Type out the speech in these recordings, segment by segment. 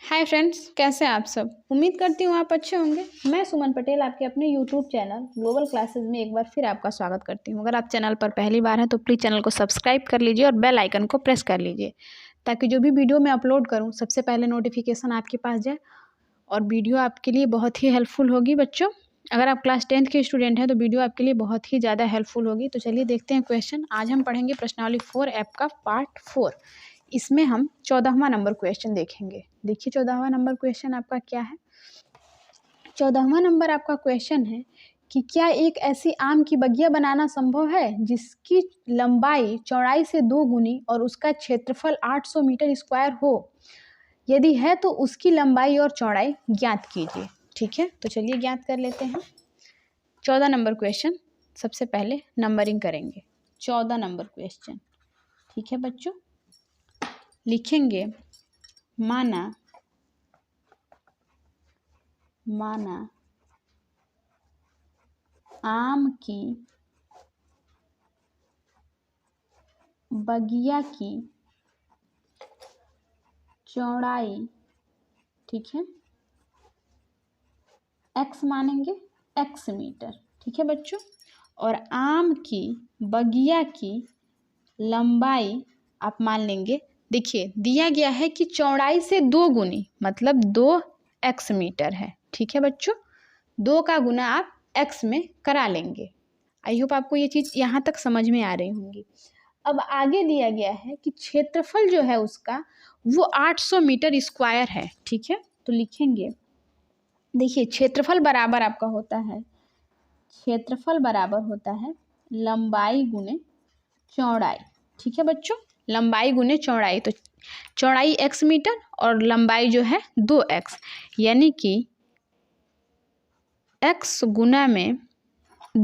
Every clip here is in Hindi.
हाय फ्रेंड्स, कैसे हैं आप सब। उम्मीद करती हूँ आप अच्छे होंगे। मैं सुमन पटेल आपके अपने यूट्यूब चैनल ग्लोबल क्लासेस में एक बार फिर आपका स्वागत करती हूँ। अगर आप चैनल पर पहली बार हैं तो प्लीज़ चैनल को सब्सक्राइब कर लीजिए और बेल आइकन को प्रेस कर लीजिए ताकि जो भी वीडियो मैं अपलोड करूँ सबसे पहले नोटिफिकेशन आपके पास जाए और वीडियो आपके लिए बहुत ही हेल्पफुल होगी। बच्चों, अगर आप क्लास 10th के स्टूडेंट हैं तो वीडियो आपके लिए बहुत ही ज़्यादा हेल्पफुल होगी। तो चलिए देखते हैं क्वेश्चन। आज हम पढ़ेंगे प्रश्नावली 4 ऐप का पार्ट 4। इसमें हम 14वां नंबर क्वेश्चन देखेंगे। देखिए 14वां नंबर क्वेश्चन आपका क्या है। 14वां नंबर आपका क्वेश्चन है कि क्या एक ऐसी आम की बगिया बनाना संभव है जिसकी लंबाई चौड़ाई से 2 गुनी और उसका क्षेत्रफल 800 मीटर स्क्वायर हो। यदि है तो उसकी लंबाई और चौड़ाई ज्ञात कीजिए। ठीक है, तो चलिए ज्ञात कर लेते हैं। 14 नंबर क्वेश्चन, सबसे पहले नंबरिंग करेंगे। 14 नंबर क्वेश्चन, ठीक है बच्चों। लिखेंगे माना आम की बगिया की चौड़ाई, ठीक है, x मानेंगे, x मीटर। ठीक है बच्चों, और आम की बगिया की लंबाई आप मान लेंगे। देखिए दिया गया है कि चौड़ाई से 2 गुनी मतलब 2x मीटर है। ठीक है बच्चों, 2 का गुना आप x में करा लेंगे। आई होप आपको ये चीज़ यहाँ तक समझ में आ रही होंगी। अब आगे दिया गया है कि क्षेत्रफल जो है उसका वो 800 मीटर स्क्वायर है। ठीक है, तो लिखेंगे, देखिए क्षेत्रफल बराबर आपका होता है, क्षेत्रफल बराबर होता है लंबाई गुने चौड़ाई। ठीक है बच्चों, लंबाई गुने चौड़ाई, तो चौड़ाई x मीटर और लंबाई जो है 2x, यानी कि x गुना में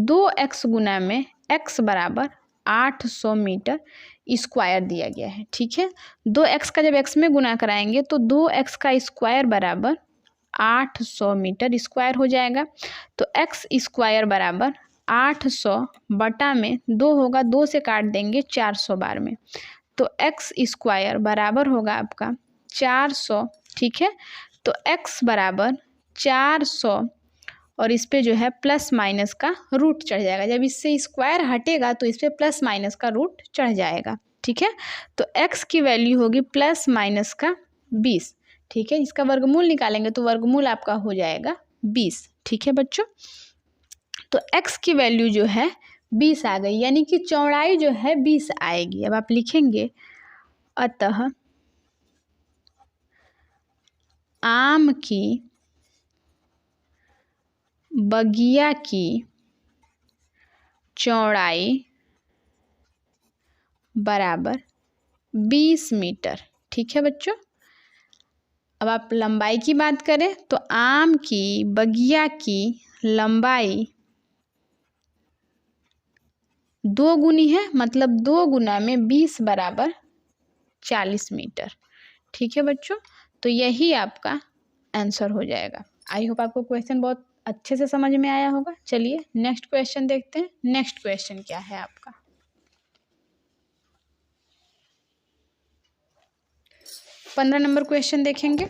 2x गुना में x बराबर 800 मीटर स्क्वायर दिया गया है। ठीक है, 2x का जब x में गुना कराएंगे तो 2x का स्क्वायर बराबर 800 मीटर स्क्वायर हो जाएगा। तो x स्क्वायर बराबर 800 बटा में 2 होगा, 2 से काट देंगे 400 बार में, तो x स्क्वायर बराबर होगा आपका 400। ठीक है, तो x बराबर 400 और इस पे जो है प्लस माइनस का रूट चढ़ जाएगा। जब इससे स्क्वायर हटेगा तो इस पे प्लस माइनस का रूट चढ़ जाएगा। ठीक है, तो x की वैल्यू होगी प्लस माइनस का 20। ठीक है, इसका वर्गमूल निकालेंगे तो वर्गमूल आपका हो जाएगा 20। ठीक है बच्चों, तो x की वैल्यू जो है 20 आ गई, यानी कि चौड़ाई जो है 20 आएगी। अब आप लिखेंगे अतः आम की बगिया की चौड़ाई बराबर 20 मीटर। ठीक है बच्चों, अब आप लंबाई की बात करें तो आम की बगिया की लंबाई 2 गुनी है, मतलब 2 गुना में 20 बराबर 40 मीटर। ठीक है बच्चों, तो यही आपका आंसर हो जाएगा। आई होप आपको क्वेश्चन बहुत अच्छे से समझ में आया होगा। चलिए नेक्स्ट क्वेश्चन देखते हैं। नेक्स्ट क्वेश्चन क्या है आपका। 15 नंबर क्वेश्चन देखेंगे।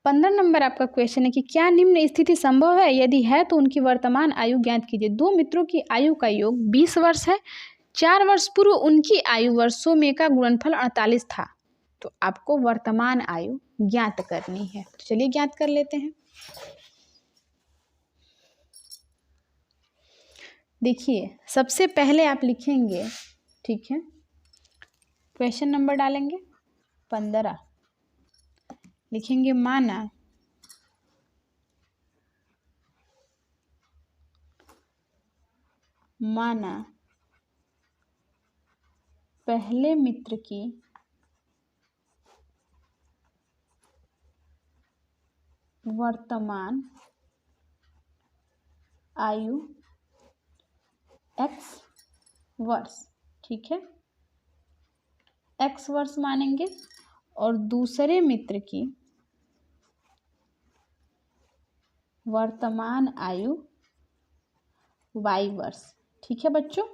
15 नंबर आपका क्वेश्चन है कि क्या निम्न स्थिति संभव है, यदि है तो उनकी वर्तमान आयु ज्ञात कीजिए। 2 मित्रों की आयु का योग 20 वर्ष है। 4 वर्ष पूर्व उनकी आयु वर्षों में का गुणनफल 48 था। तो आपको वर्तमान आयु ज्ञात करनी है, तो चलिए ज्ञात कर लेते हैं। देखिए सबसे पहले आप लिखेंगे, ठीक है, क्वेश्चन नंबर डालेंगे 15, लिखेंगे माना पहले मित्र की वर्तमान आयु x वर्ष। ठीक है, x वर्ष मानेंगे, और दूसरे मित्र की वर्तमान आयु y वर्ष। ठीक है बच्चों,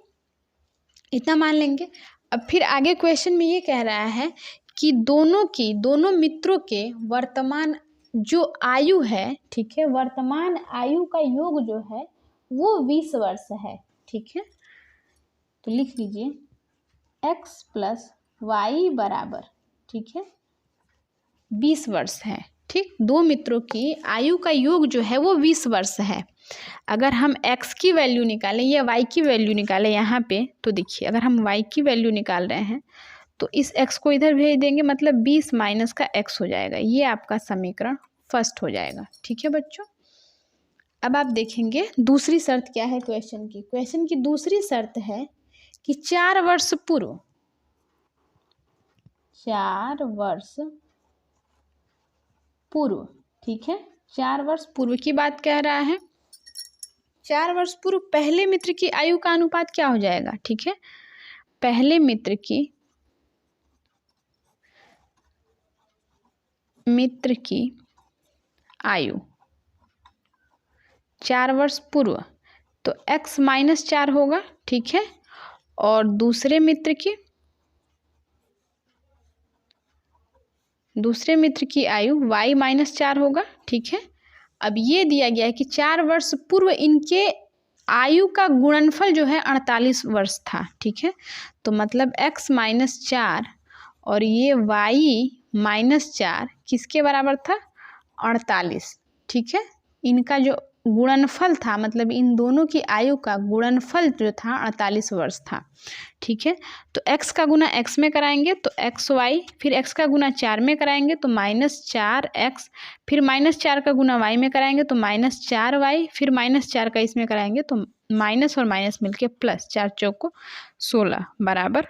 इतना मान लेंगे। अब फिर आगे क्वेश्चन में ये कह रहा है कि दोनों मित्रों के वर्तमान जो आयु है, ठीक है, वर्तमान आयु का योग जो है वो 20 वर्ष है। ठीक है, तो लिख लीजिए x प्लस वाई बराबर, ठीक है, 20 वर्ष है। ठीक, दो मित्रों की आयु का योग जो है वो 20 वर्ष है। अगर हम x की वैल्यू निकालें या y की वैल्यू निकालें यहाँ पे, तो देखिए अगर हम y की वैल्यू निकाल रहे हैं तो इस x को इधर भेज देंगे, मतलब 20 माइनस का x हो जाएगा। ये आपका समीकरण फर्स्ट हो जाएगा। ठीक है बच्चों, अब आप देखेंगे दूसरी शर्त क्या है क्वेश्चन की। क्वेश्चन की दूसरी शर्त है कि 4 वर्ष पूर्व, 4 वर्ष पूर्व, ठीक है, 4 वर्ष पूर्व की बात कह रहा है। 4 वर्ष पूर्व पहले मित्र की आयु का अनुपात क्या हो जाएगा? ठीक है, पहले मित्र की आयु 4 वर्ष पूर्व तो x माइनस 4 होगा। ठीक है, और दूसरे मित्र की आयु y माइनस 4 होगा। ठीक है, अब ये दिया गया है कि 4 वर्ष पूर्व इनके आयु का गुणनफल जो है 48 वर्ष था। ठीक है, तो मतलब x माइनस 4 और ये y माइनस 4 किसके बराबर था? 48। ठीक है, इनका जो गुणनफल था, मतलब इन दोनों की आयु का गुणनफल जो था 48 वर्ष था। ठीक है, तो x का गुना x में कराएंगे तो xy, फिर x का गुना 4 में कराएंगे तो माइनस 4x, फिर माइनस 4 का गुना y में कराएंगे तो माइनस 4y, फिर माइनस 4 का इसमें कराएंगे तो माइनस और माइनस मिलके प्लस, 4 चौको 16 बराबर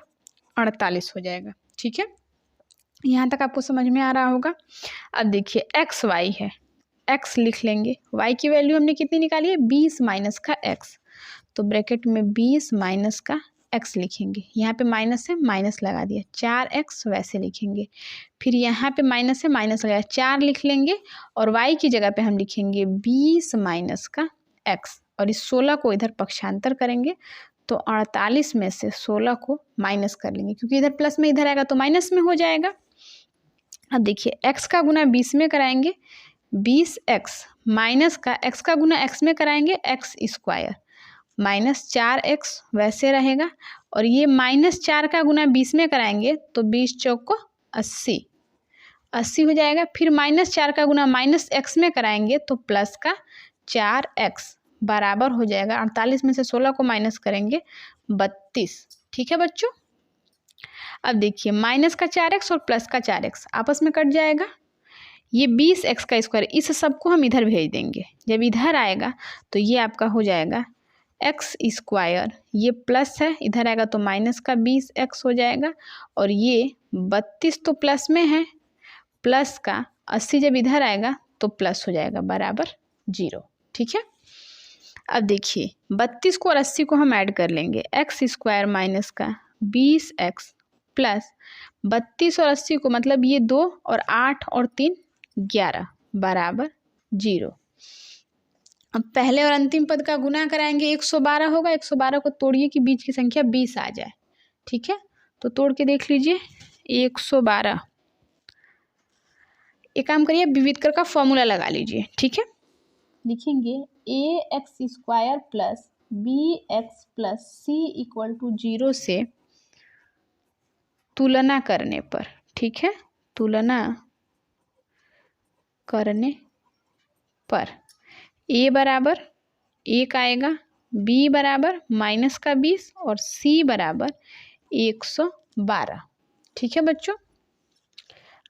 48 हो जाएगा। ठीक है, यहाँ तक आपको समझ में आ रहा होगा। अब देखिए xy है, x लिख लेंगे, y की वैल्यू हमने कितनी निकाली है? 20 माइनस का x, तो ब्रैकेट में 20 माइनस का x लिखेंगे। यहाँ पे माइनस है, माइनस लगा दिया, 4x वैसे लिखेंगे। फिर यहाँ पे माइनस है, माइनस लगाया, 4 लिख लेंगे और y की जगह पे हम लिखेंगे 20 माइनस का x, और इस 16 को इधर पक्षांतर करेंगे तो 48 में से 16 को माइनस कर लेंगे, क्योंकि इधर प्लस में इधर आएगा तो माइनस में हो जाएगा। अब देखिए x का गुना 20 में कराएंगे 20x, माइनस का x का गुना x में कराएंगे x स्क्वायर, माइनस 4x वैसे रहेगा, और ये माइनस 4 का गुना 20 में कराएंगे तो 20 चौको 80, 80 हो जाएगा। फिर माइनस 4 का गुना माइनस x में कराएंगे तो प्लस का 4x बराबर हो जाएगा 48 में से 16 को माइनस करेंगे 32। ठीक है बच्चों, अब देखिए माइनस का 4x और प्लस का 4x आपस में कट जाएगा। ये 20x का स्क्वायर, इस सबको हम इधर भेज देंगे, जब इधर आएगा तो ये आपका हो जाएगा x स्क्वायर, ये प्लस है, इधर आएगा तो माइनस का 20x हो जाएगा, और ये 32 तो प्लस में है, प्लस का 80 जब इधर आएगा तो प्लस हो जाएगा बराबर 0। ठीक है, अब देखिए 32 को और 80 को हम ऐड कर लेंगे, x स्क्वायर माइनस का 20x प्लस 32 और 80 को, मतलब ये 2 और 8 और 3 11 बराबर 0। अब पहले और अंतिम पद का गुना कराएंगे 112 होगा, 112 को तोड़िए कि बीच की संख्या 20 आ जाए। ठीक है, तो तोड़ के देख लीजिए 112। एक काम करिए, विविधकर का फॉर्मूला लगा लीजिए। ठीक है, लिखेंगे ax square plus bx plus c equal to 0 से तुलना करने पर, ठीक है, तुलना करने पर a बराबर 1 आएगा, b बराबर माइनस का 20 और c बराबर 112। ठीक है बच्चों,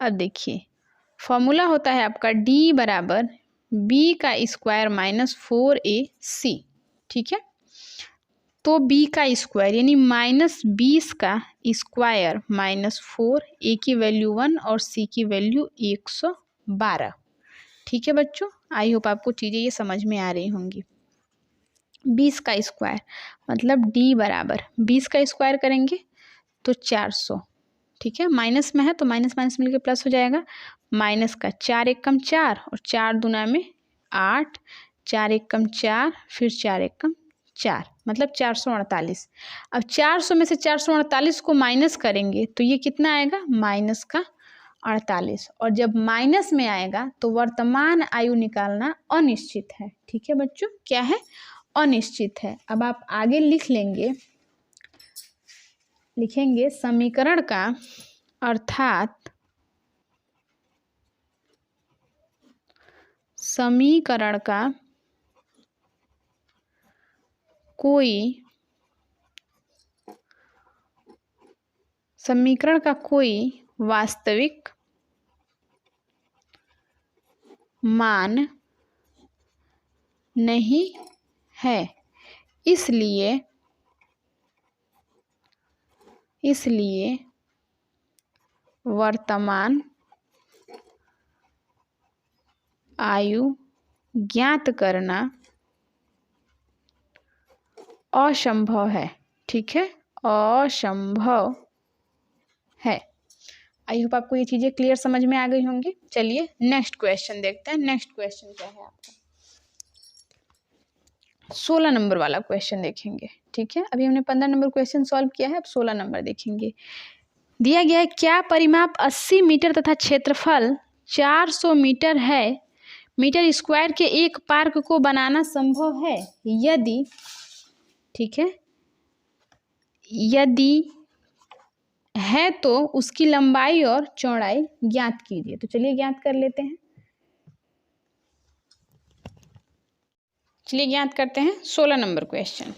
अब देखिए फॉर्मूला होता है आपका d बराबर b का स्क्वायर माइनस 4ac। ठीक है, तो b का स्क्वायर यानी माइनस 20 का स्क्वायर माइनस 4, a की वैल्यू 1 और c की वैल्यू 112। ठीक है बच्चों, आई होप आपको चीज़ें ये समझ में आ रही होंगी। 20 का स्क्वायर मतलब d बराबर 20 का स्क्वायर करेंगे तो 400। ठीक है, माइनस में है तो माइनस माइनस मिलके प्लस हो जाएगा, माइनस का 4 एकम 4 और 4 दूना में 8, 4 एकम 4, फिर 4 एकम 4, मतलब 448। अब 400 में से 448 को माइनस करेंगे तो ये कितना आएगा, माइनस का 48। और जब माइनस में आएगा तो वर्तमान आयु निकालना अनिश्चित है। ठीक है बच्चों, क्या है, अनिश्चित है। अब आप आगे लिखेंगे समीकरण का अर्थात समीकरण का कोई वास्तविक मान नहीं है, इसलिए वर्तमान आयु ज्ञात करना असंभव है। ठीक है, असंभव है। आई होप आपको ये चीज़ें क्लियर समझ में आ गई होंगी। चलिए नेक्स्ट क्वेश्चन देखते हैं। नेक्स्ट क्वेश्चन क्या है आपका, 16 नंबर वाला क्वेश्चन देखेंगे। ठीक है, अभी हमने 15 नंबर क्वेश्चन सॉल्व किया है, अब 16 नंबर देखेंगे। दिया गया है क्या परिमाप 80 मीटर तथा क्षेत्रफल 400 मीटर है, मीटर स्क्वायर के एक पार्क को बनाना संभव है यदि, ठीक है, यदि है तो उसकी लंबाई और चौड़ाई ज्ञात कीजिए। तो चलिए ज्ञात कर लेते हैं। चलिए ज्ञात करते हैं 16 नंबर क्वेश्चन।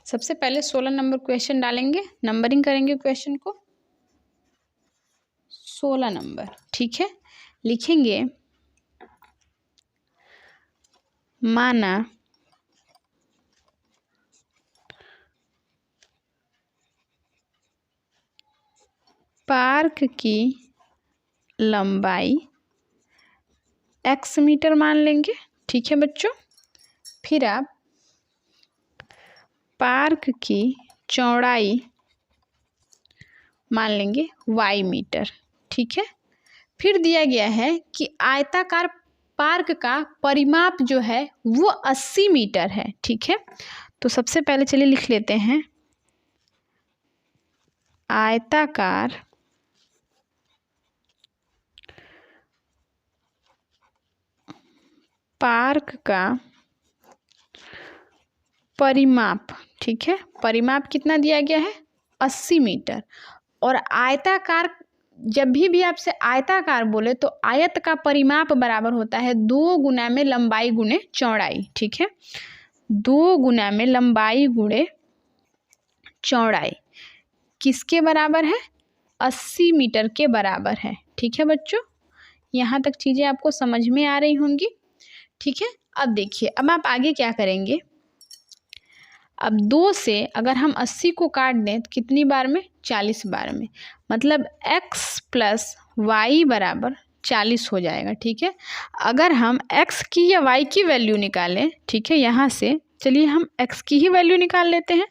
सबसे पहले 16 नंबर क्वेश्चन डालेंगे, नंबरिंग करेंगे क्वेश्चन को। 16 नंबर, ठीक है, लिखेंगे माना पार्क की लंबाई x मीटर मान लेंगे। ठीक है बच्चों, फिर आप पार्क की चौड़ाई मान लेंगे y मीटर। ठीक है, फिर दिया गया है कि आयताकार पार्क का परिमाप जो है वो 80 मीटर है। ठीक है, तो सबसे पहले चलिए लिख लेते हैं आयताकार पार्क का परिमाप। ठीक है, परिमाप कितना दिया गया है, 80 मीटर। और आयताकार, जब भी आपसे आयताकार बोले तो आयत का परिमाप बराबर होता है 2 गुना में लंबाई गुणे चौड़ाई। ठीक है, 2 गुना में लंबाई गुणे चौड़ाई किसके बराबर है, 80 मीटर के बराबर है। ठीक है बच्चों, यहाँ तक चीज़ें आपको समझ में आ रही होंगी। ठीक है, अब देखिए, अब आप आगे क्या करेंगे। अब 2 से अगर हम 80 को काट दें तो कितनी बार में, 40 बार में, मतलब x प्लस वाई बराबर 40 हो जाएगा। ठीक है, अगर हम x की या y की वैल्यू निकालें, ठीक है, यहाँ से चलिए हम x की ही वैल्यू निकाल लेते हैं,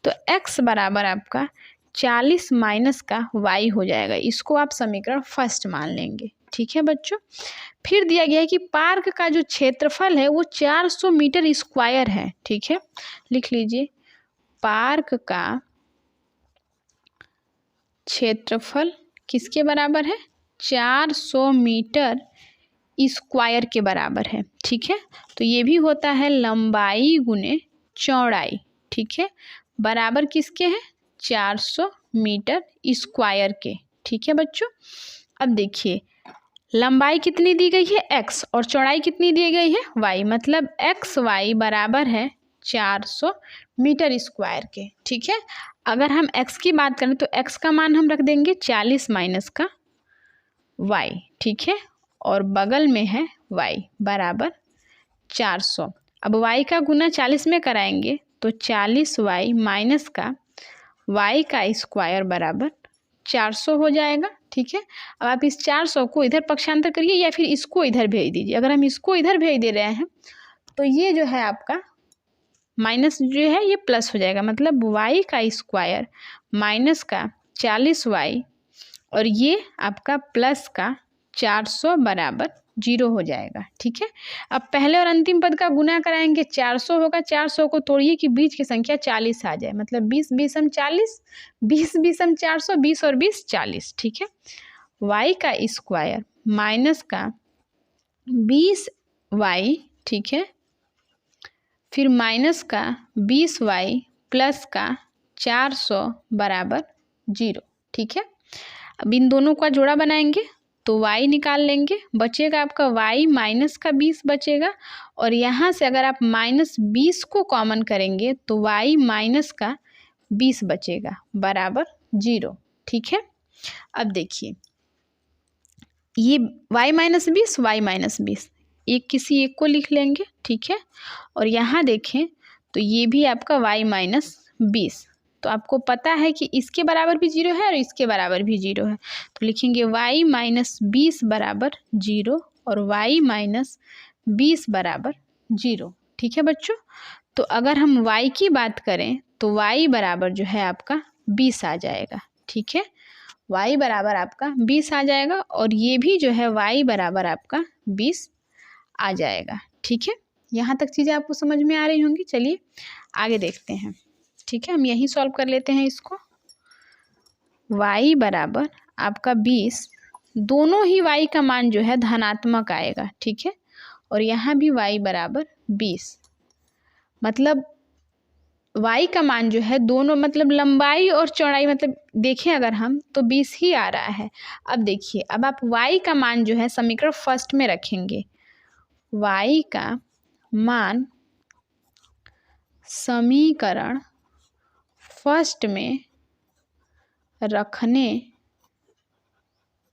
तो x बराबर आपका 40 माइनस का y हो जाएगा। इसको आप समीकरण फर्स्ट मान लेंगे। ठीक है बच्चों, फिर दिया गया है कि पार्क का जो क्षेत्रफल है वो 400 मीटर स्क्वायर है। ठीक है, लिख लीजिए पार्क का क्षेत्रफल किसके बराबर है, 400 मीटर स्क्वायर के बराबर है। ठीक है, तो ये भी होता है लंबाई गुने चौड़ाई। ठीक है, बराबर किसके है, 400 मीटर स्क्वायर के। ठीक है बच्चों, अब देखिए लंबाई कितनी दी गई है, x, और चौड़ाई कितनी दी गई है, y, मतलब एक्स वाई बराबर है 400 मीटर स्क्वायर के। ठीक है, अगर हम x की बात करें तो x का मान हम रख देंगे 40 माइनस का y। ठीक है, और बगल में है y बराबर 400। अब y का गुना 40 में कराएंगे तो 40y माइनस का y का स्क्वायर बराबर 400 हो जाएगा। ठीक है, अब आप इस 400 को इधर पक्षांतर करिए या फिर इसको इधर भेज दीजिए। अगर हम इसको इधर भेज दे रहे हैं तो ये जो है आपका माइनस जो है ये प्लस हो जाएगा, मतलब y का स्क्वायर माइनस का 40y और ये आपका प्लस का 400 बराबर जीरो हो जाएगा। ठीक है, अब पहले और अंतिम पद का गुना कराएंगे, 400 होगा, 400 को तोड़िए कि बीच की संख्या 40 आ जाए, मतलब 20 बीसम 40, 20 बीसम 400, 20 और 20 40। ठीक है, y का स्क्वायर माइनस का 20y, ठीक है, फिर माइनस का 20y प्लस का 400 बराबर 0। ठीक है, अब इन दोनों का जोड़ा बनाएंगे तो y निकाल लेंगे, बचेगा आपका y माइनस का 20 बचेगा, और यहाँ से अगर आप -20 को कॉमन करेंगे तो y माइनस का 20 बचेगा बराबर 0। ठीक है, अब देखिए ये y माइनस 20, y माइनस 20, एक किसी एक को लिख लेंगे। ठीक है, और यहाँ देखें तो ये भी आपका y माइनस 20, तो आपको पता है कि इसके बराबर भी 0 है और इसके बराबर भी 0 है, तो लिखेंगे y माइनस 20 बराबर 0 और y माइनस 20 बराबर 0। ठीक है बच्चों, तो अगर हम y की बात करें तो y बराबर जो है आपका 20 आ जाएगा। ठीक है, y बराबर आपका 20 आ जाएगा, और ये भी जो है y बराबर आपका 20 आ जाएगा। ठीक है, यहाँ तक चीज़ें आपको समझ में आ रही होंगी। चलिए आगे देखते हैं। ठीक है, हम यही सॉल्व कर लेते हैं इसको। y बराबर आपका 20, दोनों ही y का मान जो है धनात्मक आएगा। ठीक है, और यहाँ भी y बराबर 20, मतलब y का मान जो है दोनों, मतलब लंबाई और चौड़ाई, मतलब देखें अगर हम तो 20 ही आ रहा है। अब देखिए, अब आप y का मान जो है समीकरण फर्स्ट में रखेंगे, y का मान समीकरण फर्स्ट में रखने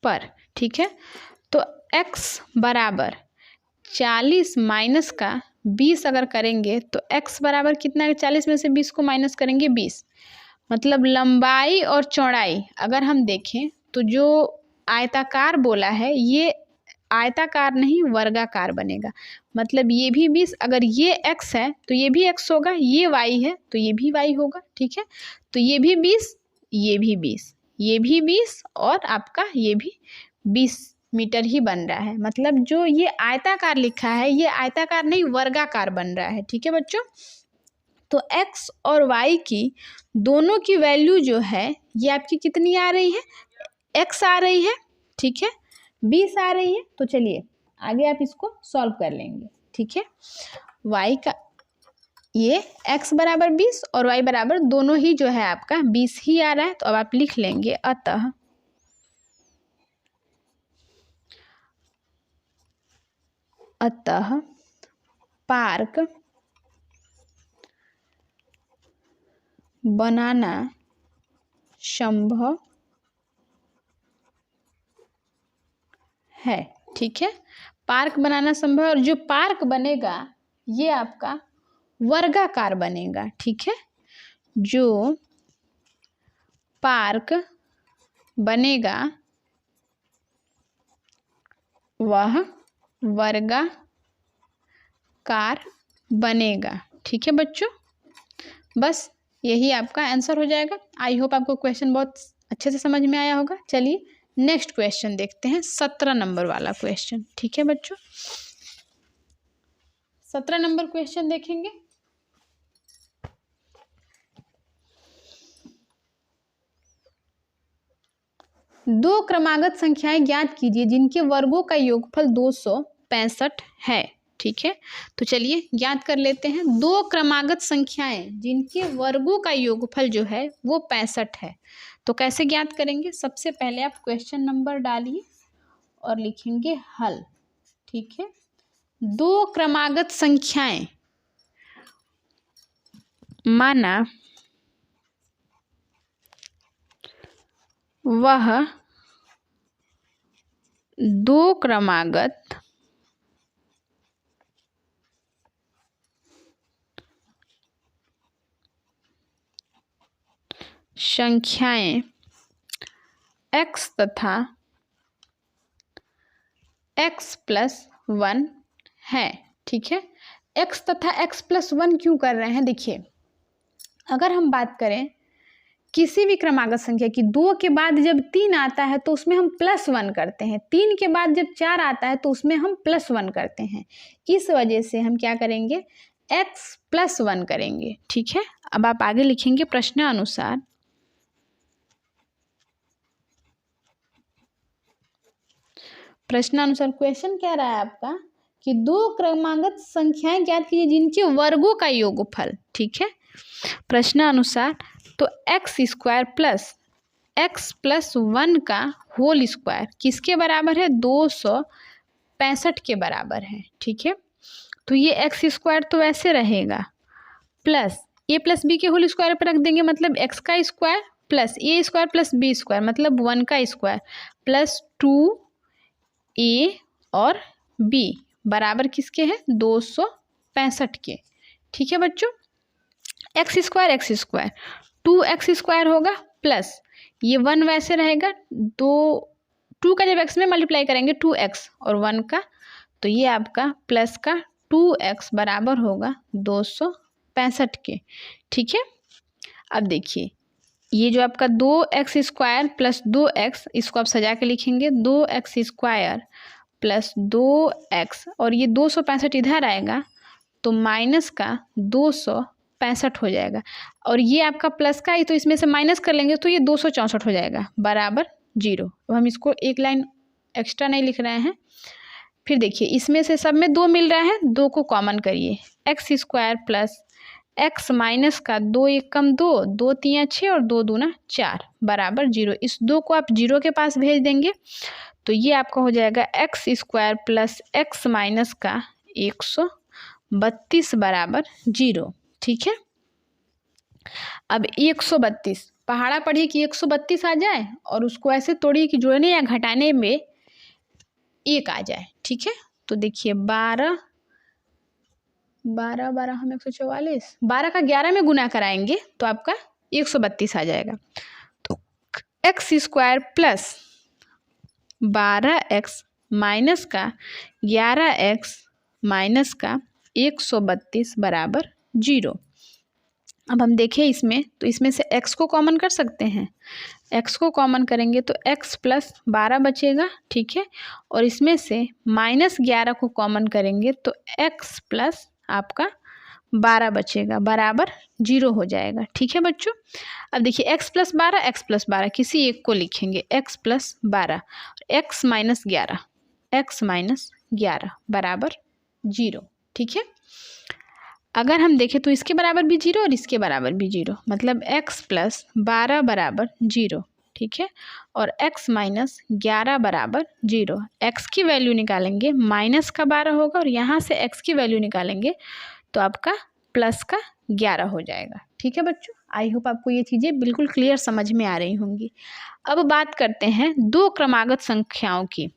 पर, ठीक है, तो x बराबर 40 माइनस का 20 अगर करेंगे तो x बराबर कितना है, 40 में से 20 को माइनस करेंगे 20, मतलब लंबाई और चौड़ाई अगर हम देखें तो जो आयताकार बोला है ये आयताकार नहीं वर्गाकार बनेगा, मतलब ये भी 20, अगर ये x है तो ये भी x होगा, ये y है तो ये भी y होगा। ठीक है, तो ये भी 20, ये भी 20, ये भी 20 और आपका ये भी 20 मीटर ही बन रहा है, मतलब जो ये आयताकार लिखा है ये आयताकार नहीं वर्गाकार बन रहा है। ठीक है बच्चों, तो x और y की दोनों की वैल्यू जो है ये आपकी कितनी आ रही है, x आ रही है, ठीक है, 20 आ रही है। तो चलिए आगे आप इसको सॉल्व कर लेंगे। ठीक है, y का ये x बराबर 20 और y बराबर दोनों ही जो है आपका 20 ही आ रहा है, तो अब आप लिख लेंगे अतः पार्क बनाना संभव है। ठीक है, पार्क बनाना संभव है, और जो पार्क बनेगा ये आपका वर्गाकार बनेगा। ठीक है, जो पार्क बनेगा वह वर्गाकार बनेगा। ठीक है बच्चों, बस यही आपका आंसर हो जाएगा। आई होप आपको क्वेश्चन बहुत अच्छे से समझ में आया होगा। चलिए नेक्स्ट क्वेश्चन देखते हैं, 17 नंबर वाला क्वेश्चन। ठीक है बच्चों, 17 नंबर क्वेश्चन देखेंगे। दो क्रमागत संख्याएं ज्ञात कीजिए जिनके वर्गों का योगफल 265 है। ठीक है, तो चलिए ज्ञात कर लेते हैं। दो क्रमागत संख्याएं जिनके वर्गों का योगफल जो है वो 65 है, तो कैसे ज्ञात करेंगे। सबसे पहले आप क्वेश्चन नंबर डालिए और लिखेंगे हल। ठीक है, दो क्रमागत संख्याएं माना वह दो क्रमागत संख्याएं x तथा x प्लस 1 है। ठीक है, x तथा x प्लस 1 क्यों कर रहे हैं, देखिए अगर हम बात करें किसी भी क्रमागत संख्या की 2 के बाद जब 3 आता है तो उसमें हम +1 करते हैं, 3 के बाद जब 4 आता है तो उसमें हम +1 करते हैं। इस वजह से हम क्या करेंगे, x +1 करेंगे। ठीक है, अब आप आगे लिखेंगे प्रश्नानुसार क्वेश्चन क्या रहा है आपका कि 2 क्रमागत संख्याएं ज्ञात कीजिए जिनके वर्गों का योगफल। ठीक है, प्रश्नानुसार तो x प्लस 1 का होल स्क्वायर किसके बराबर है, 265 के बराबर है। ठीक है, तो ये एक्स स्क्वायर तो वैसे रहेगा, प्लस a प्लस बी के होल स्क्वायर पर रख देंगे, मतलब x का square plus a square plus b square मतलब 1 का स्क्वायर प्लस 2a और b बराबर किसके हैं, 265 के। ठीक है बच्चों, एक्स स्क्वायर 2x स्क्वायर होगा प्लस ये 1 वैसे रहेगा, 2 का जब x में मल्टीप्लाई करेंगे 2x और 1 का, तो ये आपका प्लस का 2x बराबर होगा 265 के। ठीक है, अब देखिए ये जो आपका 2x स्क्वायर प्लस 2x, इसको आप सजा के लिखेंगे 2x स्क्वायर प्लस 2x और ये 265 इधर आएगा तो माइनस का 265 हो जाएगा, और ये आपका प्लस का ही तो इसमें से माइनस कर लेंगे तो ये 264 हो जाएगा बराबर 0। अब हम इसको एक लाइन एक्स्ट्रा नहीं लिख रहे हैं। फिर देखिए इसमें से सब में 2 मिल रहा है, 2 को कॉमन करिए, x square plus x minus का 2 1 कम 2, 2 3 6 और 2 2 4 बराबर 0। इस 2 को आप 0 के पास भेज देंगे तो ये आपका हो जाएगा x square plus x minus का 132 बराबर 0। ठीक है, अब 132 पहाड़ा पढ़िए कि 132 आ जाए और उसको ऐसे तोड़िए कि जोड़ने या घटाने में 1 आ जाए। ठीक है, तो देखिए 12 हम 144, 12 का 11 में गुना कराएंगे तो आपका 132 आ जाएगा। तो x square plus 12x minus का 11x माइनस का 132 बराबर 0। अब हम देखें इसमें, तो इसमें से x को कॉमन कर सकते हैं, x को कॉमन करेंगे तो x प्लस 12 बचेगा। ठीक है, और इसमें से माइनस 11 को कॉमन करेंगे तो x प्लस आपका 12 बचेगा बराबर 0 हो जाएगा। ठीक है बच्चों, अब देखिए x प्लस 12 किसी एक को लिखेंगे, x प्लस 12 x माइनस 11 बराबर 0। ठीक है, अगर हम देखें तो इसके बराबर भी 0 और इसके बराबर भी 0, मतलब x प्लस 12 बराबर 0। ठीक है, और x माइनस 11 बराबर 0। x की वैल्यू निकालेंगे, माइनस का 12 होगा और यहाँ से x की वैल्यू निकालेंगे तो आपका प्लस का 11 हो जाएगा। ठीक है बच्चों, आई होप आपको ये चीज़ें बिल्कुल क्लियर समझ में आ रही होंगी। अब बात करते हैं 2 क्रमागत संख्याओं की।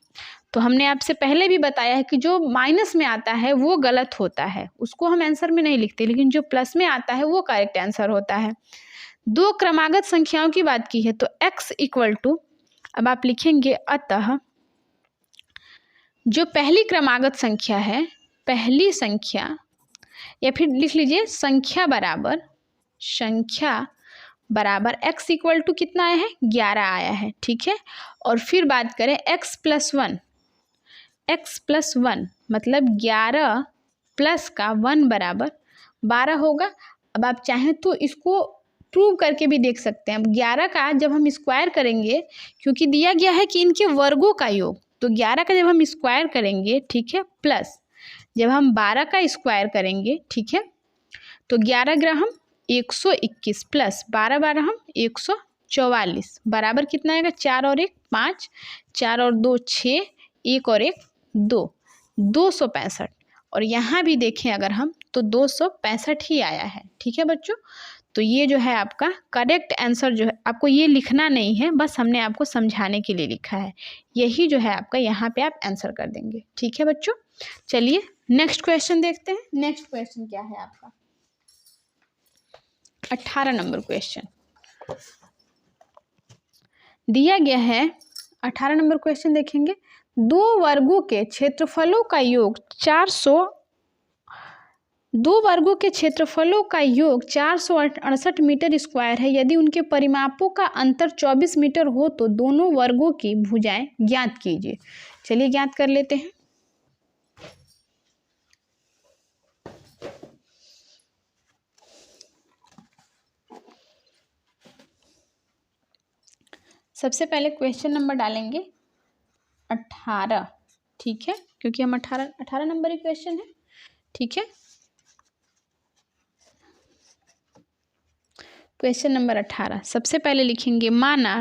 तो हमने आपसे पहले भी बताया है कि जो माइनस में आता है वो गलत होता है, उसको हम आंसर में नहीं लिखते, लेकिन जो प्लस में आता है वो करेक्ट आंसर होता है। 2 क्रमागत संख्याओं की बात की है तो x इक्वल टू, अब आप लिखेंगे अतः जो पहली क्रमागत संख्या है, पहली संख्या, या फिर लिख लीजिए संख्या बराबर x इक्वल टू कितना आया है, 11 आया है। ठीक है, और फिर बात करें x प्लस 1 मतलब 11 प्लस का 1 बराबर 12 होगा। अब आप चाहें तो इसको प्रूव करके भी देख सकते हैं। अब 11 का जब हम स्क्वायर करेंगे, क्योंकि दिया गया है कि इनके वर्गों का योग, तो 11 का जब हम स्क्वायर करेंगे, ठीक है, प्लस जब हम 12 का स्क्वायर करेंगे, ठीक है, तो 11 ग्राम 121 प्लस 12 बारह 144 बराबर कितना आएगा, 4 और 1 5, 4 और 2 6, 1 और 1 2, 265। और यहाँ भी देखें अगर हम तो 265 ही आया है। ठीक है बच्चों, तो ये जो है आपका करेक्ट आंसर जो है, आपको ये लिखना नहीं है, बस हमने आपको समझाने के लिए लिखा है, यही जो है आपका यहाँ पे आप आंसर कर देंगे। ठीक है बच्चों, चलिए नेक्स्ट क्वेश्चन देखते हैं। नेक्स्ट क्वेश्चन क्या है आपका, 18 नंबर क्वेश्चन दिया गया है। 18 नंबर क्वेश्चन देखेंगे, 2 वर्गों के क्षेत्रफलों का योग दो वर्गों के क्षेत्रफलों का योग 468 मीटर स्क्वायर है। यदि उनके परिमापों का अंतर 24 मीटर हो तो दोनों वर्गों की भुजाएं ज्ञात कीजिए। चलिए ज्ञात कर लेते हैं। सबसे पहले क्वेश्चन नंबर डालेंगे 18, ठीक है, क्योंकि हम 18 नंबर ही क्वेश्चन है, ठीक है। क्वेश्चन नंबर 18 सबसे पहले लिखेंगे माना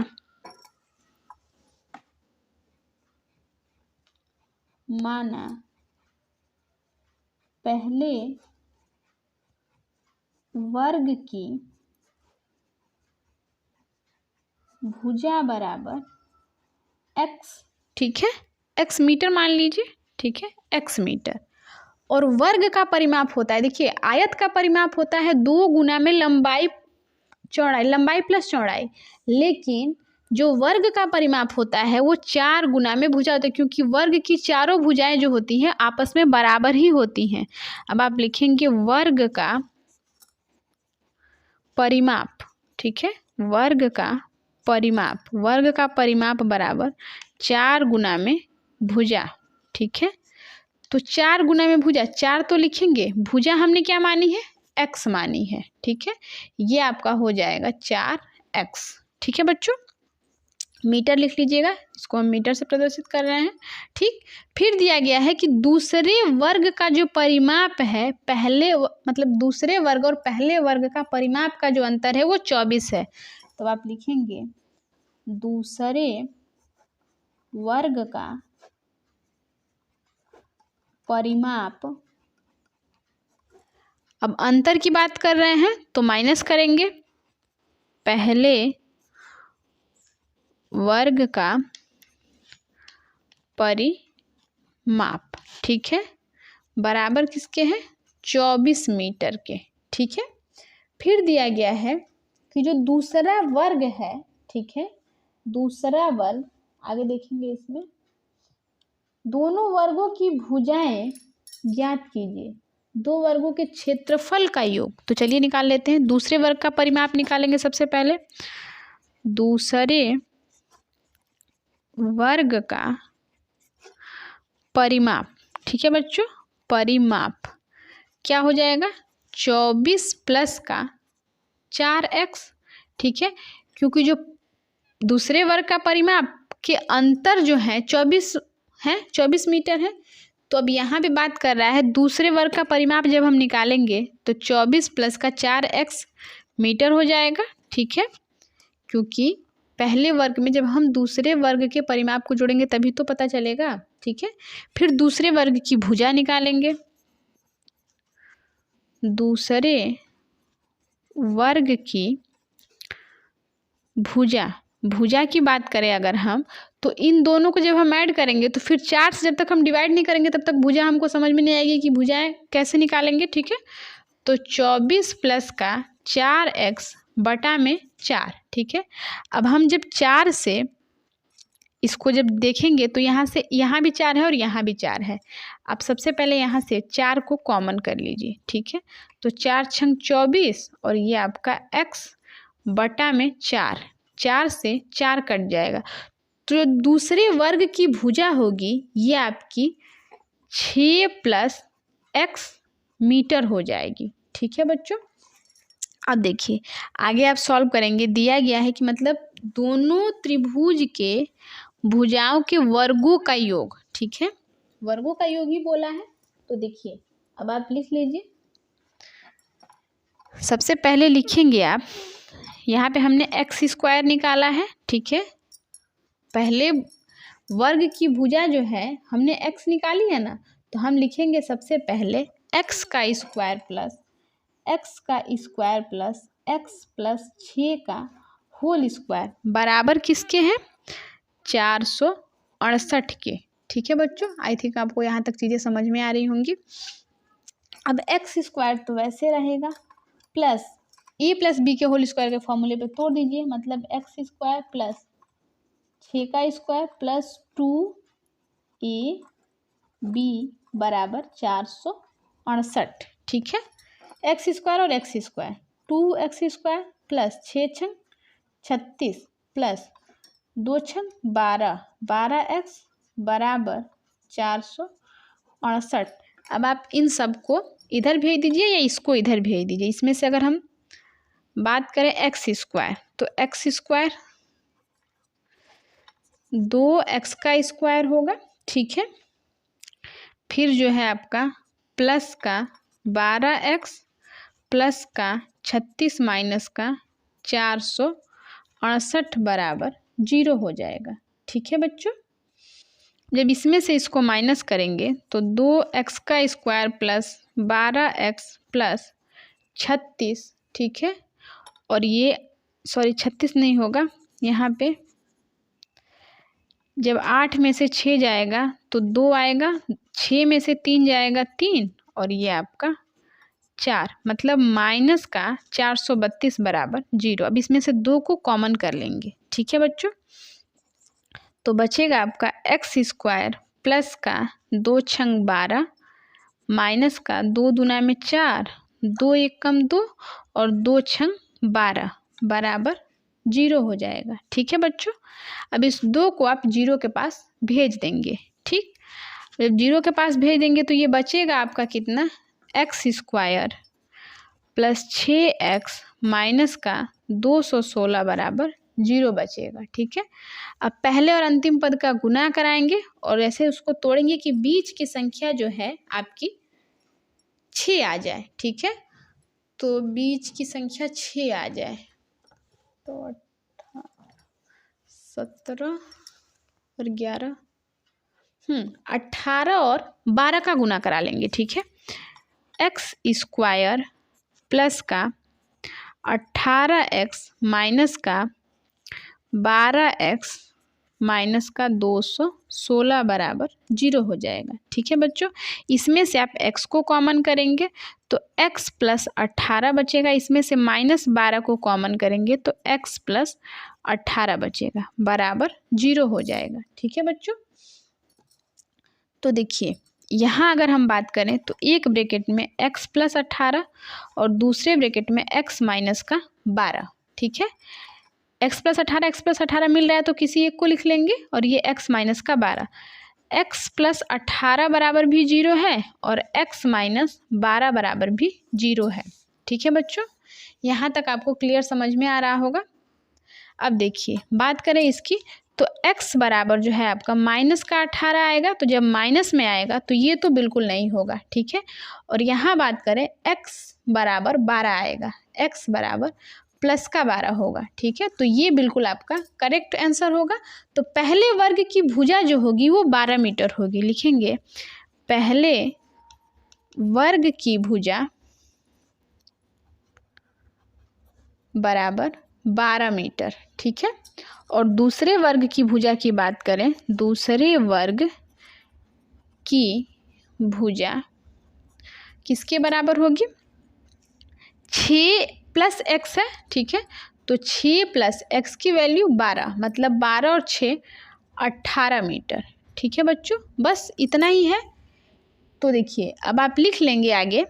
पहले वर्ग की भुजा बराबर x, ठीक है, x मीटर मान लीजिए, ठीक है, x मीटर, और वर्ग का परिमाप होता है, देखिए आयत का परिमाप होता है 2 गुना में लंबाई चौड़ाई, लंबाई प्लस चौड़ाई, लेकिन जो वर्ग का परिमाप होता है वो 4 गुना में भुजा होता है, क्योंकि वर्ग की चारों भुजाएं जो होती हैं आपस में बराबर ही होती हैं। अब आप लिखेंगे वर्ग का परिमाप, ठीक है, वर्ग का परिमाप बराबर 4 गुना में भुजा, ठीक है। तो 4 गुना में भुजा, 4 तो लिखेंगे, भुजा हमने क्या मानी है, x मानी है, ठीक है, ये आपका हो जाएगा 4x, ठीक है बच्चों। मीटर लिख लीजिएगा, इसको हम मीटर से प्रदर्शित कर रहे हैं, ठीक। फिर दिया गया है कि दूसरे वर्ग का जो परिमाप है, पहले मतलब दूसरे वर्ग और पहले वर्ग का परिमाप का जो अंतर है वो 24 है। तो आप लिखेंगे दूसरे वर्ग का परिमाप, अब अंतर की बात कर रहे हैं तो माइनस करेंगे, पहले वर्ग का परिमाप, ठीक है, बराबर किसके हैं, 24 मीटर के, ठीक है। फिर दिया गया है कि जो दूसरा वर्ग है, ठीक है, दूसरा वर्ग, आगे देखेंगे इसमें, दोनों वर्गों की भुजाएं ज्ञात कीजिए, दो वर्गों के क्षेत्रफल का योग। तो चलिए निकाल लेते हैं, दूसरे वर्ग का परिमाप निकालेंगे सबसे पहले, दूसरे वर्ग का परिमाप, ठीक है बच्चों, परिमाप क्या हो जाएगा, 24 प्लस का 4x, ठीक है, क्योंकि जो दूसरे वर्ग का परिमाप के अंतर जो है 24 है, 24 मीटर है। तो अब यहाँ पे बात कर रहा है दूसरे वर्ग का परिमाप जब हम निकालेंगे तो 24 प्लस का 4x मीटर हो जाएगा, ठीक है, क्योंकि पहले वर्ग में जब हम दूसरे वर्ग के परिमाप को जोड़ेंगे तभी तो पता चलेगा, ठीक है। फिर दूसरे वर्ग की भुजा निकालेंगे, दूसरे वर्ग की भुजा की बात करें अगर हम, तो इन दोनों को जब हम ऐड करेंगे तो फिर 4 से जब तक हम डिवाइड नहीं करेंगे तब तक भुजा हमको समझ में नहीं आएगी कि भुजाएं कैसे निकालेंगे, ठीक है। तो 24 प्लस का 4x बटा में 4, ठीक है। अब हम जब 4 से इसको जब देखेंगे तो यहाँ से यहाँ भी 4 है और यहाँ भी 4 है। आप सबसे पहले यहाँ से 4 को कॉमन कर लीजिए, ठीक है। तो 4 छंग 24 और ये आपका x बटा में 4, 4 से 4 कट जाएगा। तो दूसरे वर्ग की भुजा होगी ये आपकी 6 प्लस x मीटर हो जाएगी, ठीक है बच्चों। अब देखिए आगे आप सॉल्व करेंगे, दिया गया है कि मतलब दोनों त्रिभुज के भुजाओं के वर्गों का योग, ठीक है, वर्गों का योग ही बोला है। तो देखिए अब आप लिख लीजिए, सबसे पहले लिखेंगे आप, यहाँ पे हमने x स्क्वायर निकाला है, ठीक है, पहले वर्ग की भुजा जो है हमने x निकाली है ना, तो हम लिखेंगे सबसे पहले x का स्क्वायर प्लस x प्लस 6 का होल स्क्वायर बराबर किसके हैं, 468 के, ठीक है बच्चों। आई थिंक आपको यहाँ तक चीज़ें समझ में आ रही होंगी। अब x स्क्वायर तो वैसे रहेगा, प्लस a प्लस बी के होल स्क्वायर के फॉर्मूले पे तोड़ दीजिए, मतलब x स्क्वायर प्लस 6 का स्क्वायर प्लस 2ab बराबर 468, ठीक है। एक्स स्क्वायर और x square, 2x² plus 6 छंग 36 plus 2 छंग 12, 12x बराबर 468। अब आप इन सब को इधर भेज दीजिए या इसको इधर भेज दीजिए। इसमें से अगर हम बात करें एक्स स्क्वायर, तो एक्स स्क्वायर 2x का स्क्वायर होगा, ठीक है। फिर जो है आपका प्लस का 12x प्लस का 36 माइनस का 468 बराबर 0 हो जाएगा, ठीक है बच्चों। जब इसमें से इसको माइनस करेंगे तो 2x का स्क्वायर प्लस 12x प्लस 36, ठीक है। और ये 36 नहीं होगा, यहाँ पे जब 8 में से 6 जाएगा तो 2 आएगा, 6 में से 3 जाएगा 3, और ये आपका 4, मतलब माइनस का 432 बराबर 0। अब इसमें से 2 को कॉमन कर लेंगे, ठीक है बच्चों। तो बचेगा आपका एक्स स्क्वायर प्लस का 2 छंग 12 माइनस का 2 दूना में 4, 2 एक कम 2 और 2 छंग 12 बराबर 0 हो जाएगा, ठीक है बच्चों। अब इस 2 को आप 0 के पास भेज देंगे, ठीक। जब 0 के पास भेज देंगे तो ये बचेगा आपका कितना, x square plus 6x minus का 216 बराबर 0 बचेगा, ठीक है। अब पहले और अंतिम पद का गुना कराएंगे और ऐसे उसको तोड़ेंगे कि बीच की संख्या जो है आपकी 6 आ जाए, ठीक है। तो बीच की संख्या 6 आ जाए तो 17 और 11, 18 और 12 का गुना करा लेंगे, ठीक है। एक्स स्क्वायर प्लस का 18x माइनस का 12x माइनस का 216 बराबर 0 हो जाएगा, ठीक है बच्चों। इसमें से आप x को कॉमन करेंगे तो x प्लस 18 बचेगा, इसमें से माइनस 12 को कॉमन करेंगे तो x प्लस 18 बचेगा बराबर 0 हो जाएगा, ठीक है बच्चों। तो देखिए यहाँ अगर हम बात करें तो एक ब्रैकेट में x प्लस 18 और दूसरे ब्रैकेट में x माइनस का 12, ठीक है। x प्लस 18 मिल रहा है तो किसी एक को लिख लेंगे, और ये x माइनस का 12, x प्लस 18 बराबर भी 0 है और x माइनस 12 बराबर भी 0 है, ठीक है बच्चों। यहाँ तक आपको क्लियर समझ में आ रहा होगा। अब देखिए बात करें इसकी, तो x बराबर जो है आपका माइनस का 18 आएगा, तो जब माइनस में आएगा तो ये तो बिल्कुल नहीं होगा, ठीक है। और यहाँ बात करें x बराबर 12 आएगा, x बराबर प्लस का 12 होगा, ठीक है। तो ये बिल्कुल आपका करेक्ट आंसर होगा। तो पहले वर्ग की भुजा जो होगी वो 12 मीटर होगी, लिखेंगे पहले वर्ग की भुजा बराबर 12 मीटर, ठीक है। और दूसरे वर्ग की भुजा की बात करें, दूसरे वर्ग की भुजा किसके बराबर होगी, 6 प्लस x है, ठीक है। तो 6 प्लस x की वैल्यू 12, मतलब 12 और 6 18 मीटर, ठीक है बच्चों। बस इतना ही है। तो देखिए अब आप लिख लेंगे आगे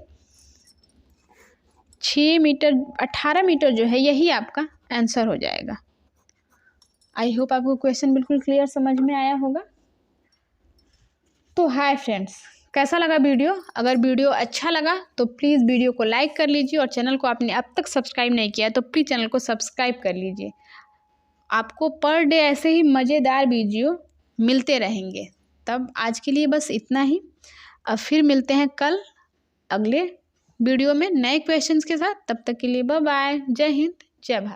6 मीटर 18 मीटर जो है यही आपका आंसर हो जाएगा। आई होप आपको क्वेश्चन बिल्कुल क्लियर समझ में आया होगा। तो हाय फ्रेंड्स, कैसा लगा वीडियो? अगर वीडियो अच्छा लगा तो प्लीज़ वीडियो को लाइक कर लीजिए, और चैनल को आपने अब तक सब्सक्राइब नहीं किया तो प्लीज़ चैनल को सब्सक्राइब कर लीजिए। आपको पर डे ऐसे ही मज़ेदार वीडियो मिलते रहेंगे। तब आज के लिए बस इतना ही। अब फिर मिलते हैं कल अगले वीडियो में नए क्वेश्चंस के साथ। तब तक के लिए बाय बाय, जय हिंद, जय भारत।